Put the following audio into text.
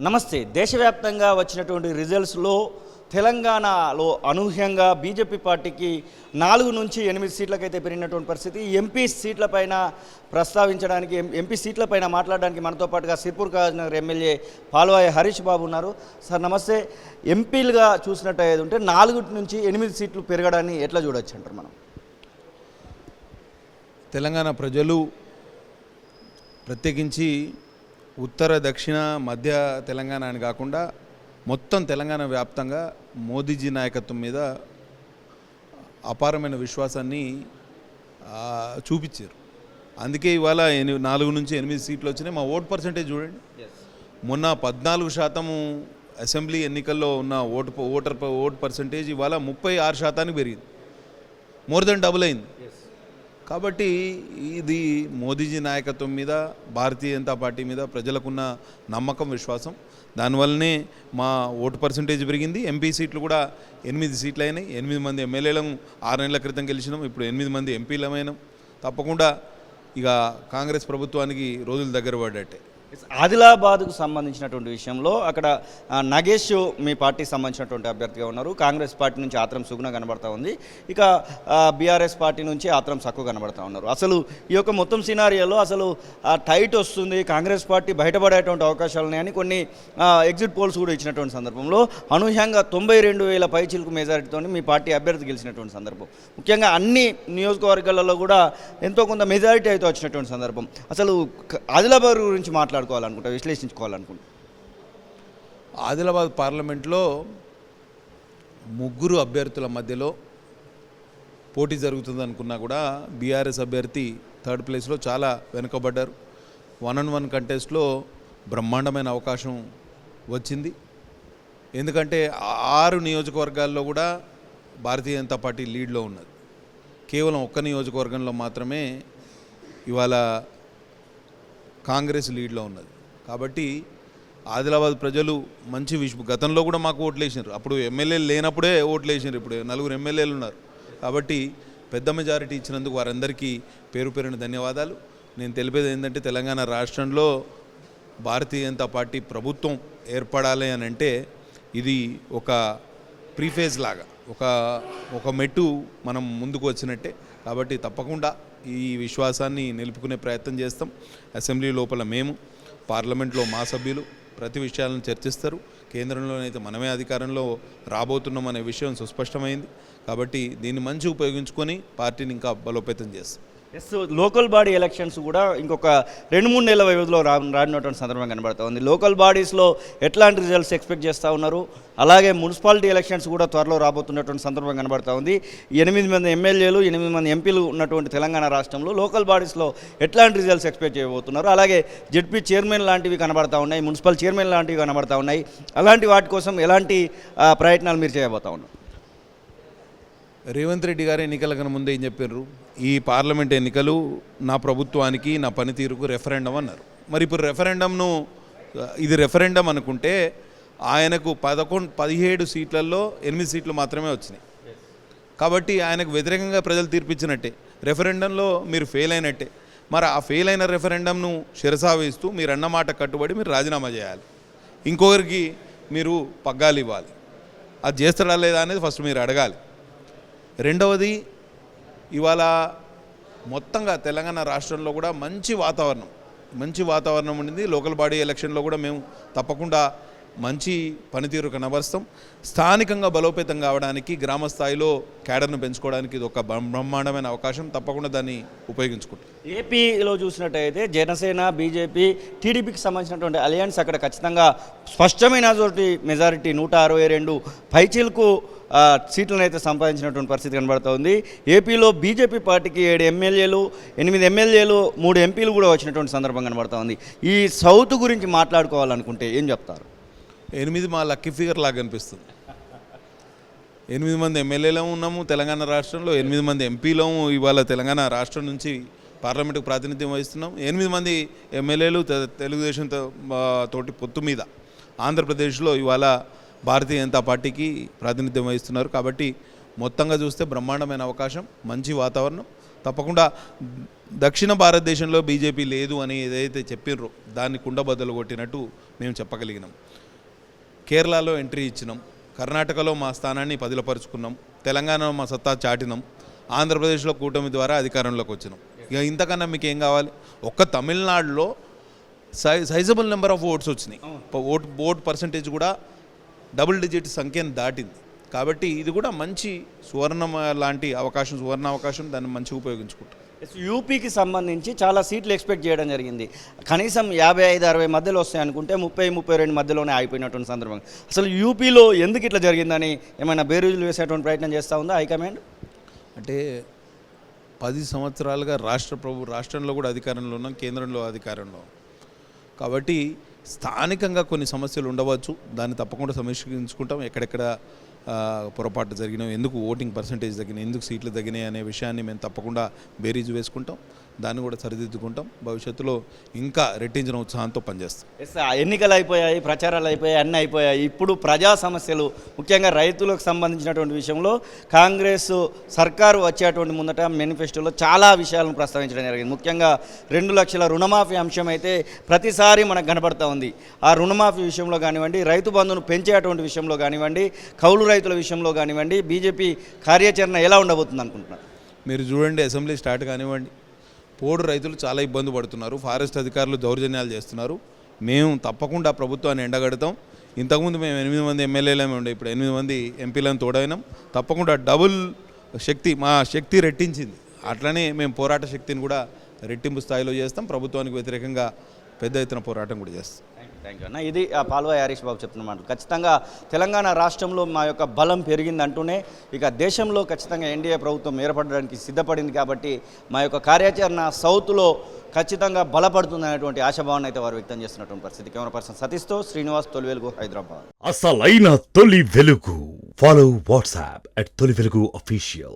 నమస్తే. దేశవ్యాప్తంగా వచ్చినటువంటి రిజల్ట్స్లో తెలంగాణలో అనూహ్యంగా బీజేపీ పార్టీకి 4 నుంచి 8 సీట్లకైతే పెరిగినటువంటి పరిస్థితి. ఎంపీ సీట్లపైన ప్రస్తావించడానికి, ఎంపీ సీట్లపైన మాట్లాడడానికి మనతో పాటుగా సిర్పూర్ నగర్ ఎమ్మెల్యే పాల్వాయి హరీష్ బాబు ఉన్నారు. సార్ నమస్తే. ఎంపీలుగా చూసినట్టయితే ఉంటే 4 నుంచి 8 సీట్లు పెరగడాన్ని ఎట్లా చూడొచ్చు అంటారు మనం? తెలంగాణ ప్రజలు ప్రత్యేకించి ఉత్తర దక్షిణ మధ్య తెలంగాణ అని కాకుండా మొత్తం తెలంగాణ వ్యాప్తంగా మోదీజీ నాయకత్వం మీద అపారమైన విశ్వాసాన్ని చూపించారు. అందుకే ఇవాళ 4 నుంచి 8 సీట్లు వచ్చినాయి. మా ఓట్ పర్సెంటేజ్ చూడండి. మొన్న 14% అసెంబ్లీ ఎన్నికల్లో ఉన్న ఓట్ పర్సెంటేజ్ ఇవాళ 36% పెరిగింది. మోర్ దెన్ డబుల్ అయింది. కాబట్టి ఇది మోదీజీ నాయకత్వం మీద, భారతీయ జనతా పార్టీ మీద ప్రజలకున్న నమ్మకం, విశ్వాసం. దానివల్లనే మా ఓటు పర్సంటేజ్ పెరిగింది. ఎంపీ సీట్లు కూడా 8 సీట్లు అయినాయి. 8 మంది ఎమ్మెల్యేలను 6 నెలల క్రితం గెలిచినాం. ఇప్పుడు 8 మంది ఎంపీలమైనాం. తప్పకుండా ఇక కాంగ్రెస్ ప్రభుత్వానికి రోజులు దగ్గర పడ్డట్టే. ఆదిలాబాద్కు సంబంధించినటువంటి విషయంలో అక్కడ నగేష్ మీ పార్టీకి సంబంధించినటువంటి అభ్యర్థిగా ఉన్నారు. కాంగ్రెస్ పార్టీ నుంచి ఆత్రం సుగుణ కనబడతా ఉంది. ఇక బీఆర్ఎస్ పార్టీ నుంచి ఆత్రం సక్కు కనబడతా ఉన్నారు. అసలు ఈ యొక్క మొత్తం సినారియోలో అసలు టైట్ వస్తుంది, కాంగ్రెస్ పార్టీ బయటపడేటువంటి అవకాశాలు ఉన్నాయని కొన్ని ఎగ్జిట్ పోల్స్ కూడా ఇచ్చినటువంటి సందర్భంలో అనూహ్యంగా 92,000 పైచిలకు మెజారిటీతో మీ పార్టీ అభ్యర్థి గెలిచినటువంటి సందర్భం. ముఖ్యంగా అన్ని నియోజకవర్గాలలో కూడా ఎంతో కొంత మెజారిటీ అయితే వచ్చినటువంటి సందర్భం. అసలు ఆదిలాబాద్ గురించి విశ్లేషించుకోవాలనుకుంటా. ఆదిలాబాద్ పార్లమెంట్లో 3 అభ్యర్థుల మధ్యలో పోటీ జరుగుతుంది అనుకున్నా కూడా బీఆర్ఎస్ అభ్యర్థి 3rd ప్లేస్లో చాలా వెనుకబడ్డారు. 1-on-1 కంటెస్ట్లో బ్రహ్మాండమైన అవకాశం వచ్చింది. ఎందుకంటే 6 నియోజకవర్గాల్లో కూడా భారతీయ జనతా పార్టీ లీడ్లో ఉన్నది. కేవలం 1 నియోజకవర్గంలో మాత్రమే ఇవాళ కాంగ్రెస్ లీడ్లో ఉన్నది. కాబట్టి ఆదిలాబాద్ ప్రజలు మంచి గతంలో కూడా మాకు ఓట్లు వేసినారు. అప్పుడు ఎమ్మెల్యేలు లేనప్పుడే ఓట్లు వేసినారు. ఇప్పుడు 4 ఎమ్మెల్యేలు ఉన్నారు. కాబట్టి పెద్ద మెజారిటీ ఇచ్చినందుకు వారందరికీ పేరు పేరున ధన్యవాదాలు. నేను తెలిపేది ఏంటంటే తెలంగాణ రాష్ట్రంలో భారతీయ జనతా పార్టీ ప్రభుత్వం ఏర్పడాలి అని అంటే ఇది ఒక ప్రీఫేజ్ లాగా, ఒక మెట్టు మనం ముందుకు వచ్చినట్టే. కాబట్టి తప్పకుండా ఈ విశ్వాసాన్ని నిలుపుకునే ప్రయత్నం చేస్తాం. అసెంబ్లీ లోపల మేము, పార్లమెంట్లో మా సభ్యులు ప్రతి విషయాలను చర్చిస్తారు. కేంద్రంలోనైతే మనమే అధికారంలో రాబోతున్నాం అనే విషయం సుస్పష్టమైంది. కాబట్టి దీన్ని మంచి ఉపయోగించుకొని పార్టీని ఇంకా బలోపేతం చేస్తాం. లోకల్ బాడీ ఎలక్షన్స్ కూడా ఇంకొక 2-3 నెలల వ్యవధిలో రానున్నటువంటి సందర్భం కనబడతా ఉంది. లోకల్ బాడీస్లో ఎట్లాంటి రిజల్ట్స్ ఎక్స్పెక్ట్ చేస్తూ ఉన్నారు? అలాగే మున్సిపాలిటీ ఎలక్షన్స్ కూడా త్వరలో రాబోతున్నటువంటి సందర్భం కనబడతా ఉంది. 8 మంది ఎమ్మెల్యేలు, 8 మంది ఎంపీలు ఉన్నటువంటి తెలంగాణ రాష్ట్రంలో లోకల్ బాడీస్లో ఎట్లాంటి రిజల్ట్స్ ఎక్స్పెక్ట్ చేయబోతున్నారు? అలాగే జెడ్పీ చైర్మన్ లాంటివి కనబడతా ఉన్నాయి, మున్సిపల్ చైర్మన్ లాంటివి కనబడతా ఉన్నాయి. అలాంటి వాటి కోసం ఎలాంటి ప్రయత్నాలు మీరు చేయబోతా ఉన్నారు? రేవంత్ రెడ్డి గారు ఎన్నికల కన్నా ముందే ఏం చెప్పారు? ఈ పార్లమెంట్ ఎన్నికలు నా ప్రభుత్వానికి, నా పనితీరుకు రెఫరెండం అన్నారు. మరి ఇప్పుడు ఇది రెఫరెండం అనుకుంటే ఆయనకు 17 సీట్లలో 8 సీట్లు మాత్రమే వచ్చినాయి. కాబట్టి ఆయనకు వ్యతిరేకంగా ప్రజలు తీర్పిచ్చినట్టే. రెఫరెండంలో మీరు ఫెయిల్ అయినట్టే. మరి ఆ ఫెయిల్ అయిన రెఫరెండంను శిరసావహిస్తూ మీరు అన్నమాట కట్టుబడి మీరు రాజీనామా చేయాలి. ఇంకొకరికి మీరు పగ్గాలు ఇవ్వాలి. అది చేస్తాడా లేదా అనేది ఫస్ట్ మీరు అడగాలి. రెండవది, ఇవాళ మొత్తంగా తెలంగాణ రాష్ట్రంలో కూడా మంచి వాతావరణం ఉండింది. లోకల్ బాడీ ఎలక్షన్లో కూడా మేము తప్పకుండా మంచి పనితీరు కనబరుస్తాం. స్థానికంగా బలోపేతం కావడానికి, గ్రామ స్థాయిలో క్యాడర్ను పెంచుకోవడానికి ఇది ఒక బ్రహ్మాండమైన అవకాశం. తప్పకుండా దాన్ని ఉపయోగించుకుంటాం. ఏపీలో చూసినట్టయితే జనసేన, బీజేపీ, టీడీపీకి సంబంధించినటువంటి అలయన్స్ అక్కడ ఖచ్చితంగా స్పష్టమైన మెజారిటీ 162 పైచీలకు సీట్లను అయితే సంపాదించినటువంటి పరిస్థితి కనబడుతూ ఉంది. ఏపీలో బీజేపీ పార్టీకి 7 ఎమ్మెల్యేలు, 8 ఎమ్మెల్యేలు, 3 ఎంపీలు కూడా వచ్చినటువంటి సందర్భం కనబడుతూ ఉంది. ఈ సౌత్ గురించి మాట్లాడుకోవాలనుకుంటే ఏం చెప్తారు? 8 మా లక్కీ ఫిగర్ లాగా అనిపిస్తుంది. 8 మంది ఎమ్మెల్యేలు ఉన్నాము తెలంగాణ రాష్ట్రంలో, 8 మంది ఎంపీలము ఇవాళ తెలంగాణ రాష్ట్రం నుంచి పార్లమెంటుకు ప్రాతినిధ్యం వహిస్తున్నాం. 8 మంది ఎమ్మెల్యేలు తెలుగుదేశం తోటి పొత్తు మీద ఆంధ్రప్రదేశ్లో ఇవాళ భారతీయ జనతా పార్టీకి ప్రాతినిధ్యం వహిస్తున్నారు. కాబట్టి మొత్తంగా చూస్తే బ్రహ్మాండమైన అవకాశం, మంచి వాతావరణం. తప్పకుండా దక్షిణ భారతదేశంలో బీజేపీ లేదు అని ఏదైతే చెప్పిర్రో దాన్ని కుండబద్దలు కొట్టినట్టు మేము చెప్పగలిగినాం. కేరళలో ఎంట్రీ ఇచ్చినాం, కర్ణాటకలో మా స్థానాన్ని పదిలపరుచుకున్నాం, తెలంగాణలో మా సత్తా చాటినాం, ఆంధ్రప్రదేశ్లో కూటమి ద్వారా అధికారంలోకి వచ్చినాం. ఇక ఇంతకన్నా మీకు ఏం కావాలి? ఒక్క తమిళనాడులో సైజబుల్ నెంబర్ ఆఫ్ ఓట్స్ వచ్చినాయి. ఓట్ పర్సంటేజ్ కూడా డబుల్ డిజిట్ సంఖ్యను దాటింది. కాబట్టి ఇది కూడా మంచి సువర్ణ అవకాశం, దాన్ని మంచిగా ఉపయోగించుకుంటాం. యూపీకి సంబంధించి చాలా సీట్లు ఎక్స్పెక్ట్ చేయడం జరిగింది. కనీసం 55-60 మధ్యలో వస్తాయి అనుకుంటే 30-32 మధ్యలోనే ఆగిపోయినటువంటి సందర్భం. అసలు యూపీలో ఎందుకు ఇట్లా జరిగిందని ఏమైనా బేరీజులు వేసేటువంటి ప్రయత్నం చేస్తూ ఉందా హైకమాండ్? అంటే 10 సంవత్సరాలుగా రాష్ట్రంలో కూడా అధికారంలో ఉన్నాం, కేంద్రంలో అధికారంలో. కాబట్టి స్థానికంగా కొన్ని సమస్యలు ఉండవచ్చు, దాన్ని తప్పకుండా సమీక్షించుకుంటాం. ఎక్కడెక్కడ పొరపాటు జరిగినాయి, ఎందుకు ఓటింగ్ పర్సంటేజ్ తగ్గినాయి, ఎందుకు సీట్లు తగ్గినాయి అనే విషయాన్ని మేము తప్పకుండా బేరీజు వేసుకుంటాం, దాన్ని కూడా సరిదిద్దుకుంటాం. భవిష్యత్తులో ఇంకా రెట్టించిన ఉత్సాహంతో పనిచేస్తాం. ఎన్నికలు అయిపోయాయి, ప్రచారాలు అయిపోయాయి, అన్నీ అయిపోయాయి. ఇప్పుడు ప్రజా సమస్యలు, ముఖ్యంగా రైతులకు సంబంధించినటువంటి విషయంలో కాంగ్రెస్ సర్కారు వచ్చేటువంటి ముందట మేనిఫెస్టోలో చాలా విషయాలను ప్రస్తావించడం జరిగింది. ముఖ్యంగా 2 లక్షల రుణమాఫీ అంశం అయితే ప్రతిసారి మనకు కనబడుతూ ఉంది. ఆ రుణమాఫీ విషయంలో కానివ్వండి, రైతు బంధును పెంచేటువంటి విషయంలో కానివ్వండి, కౌలు రైతుల విషయంలో కానివ్వండి, బీజేపీ కార్యాచరణ ఎలా ఉండబోతుంది అనుకుంటున్నారు? మీరు చూడండి, అసెంబ్లీ స్టార్ట్ కానివ్వండి, పోడు రైతులు చాలా ఇబ్బంది పడుతున్నారు, ఫారెస్ట్ అధికారులు దౌర్జన్యాలు చేస్తున్నారు. మేము తప్పకుండా ప్రభుత్వాన్ని ఎండగడతాం. ఇంతకుముందు మేము 8 మంది ఎమ్మెల్యేలమే ఉండే, ఇప్పుడు 8 మంది ఎంపీలను తోడైనాం. తప్పకుండా డబుల్ శక్తి, మా శక్తి రెట్టించింది. అట్లనే మేము పోరాట శక్తిని కూడా రెట్టింపు స్థాయిలో చేస్తాం. ప్రభుత్వానికి వ్యతిరేకంగా పెద్ద ఎత్తున పోరాటం కూడా చేస్తాం. థ్యాంక్ యూ అన్న. ఇది పాల్వాయి హరీష్ బాబు చెప్తున్నమాట. ఖచ్చితంగా తెలంగాణ రాష్ట్రంలో మా యొక్క బలం పెరిగింది అంటూనే ఇక దేశంలో ఖచ్చితంగా ఎన్డీఏ ప్రభుత్వం ఏర్పడడానికి సిద్ధపడింది. కాబట్టి మా యొక్క కార్యాచరణ సౌత్లో ఖచ్చితంగా బలపడుతుంది అనేటువంటి ఆశాభావాన్ని అయితే వారు వ్యక్తం చేస్తున్నటువంటి పరిస్థితి. కెమెరా పర్సన్ సతీష్తో శ్రీనివాస్, తొలి వెలుగు, హైదరాబాద్. అసలైన తొలి వెలుగు. ఫాలో వాట్సాప్ @తొలి వెలుగు official.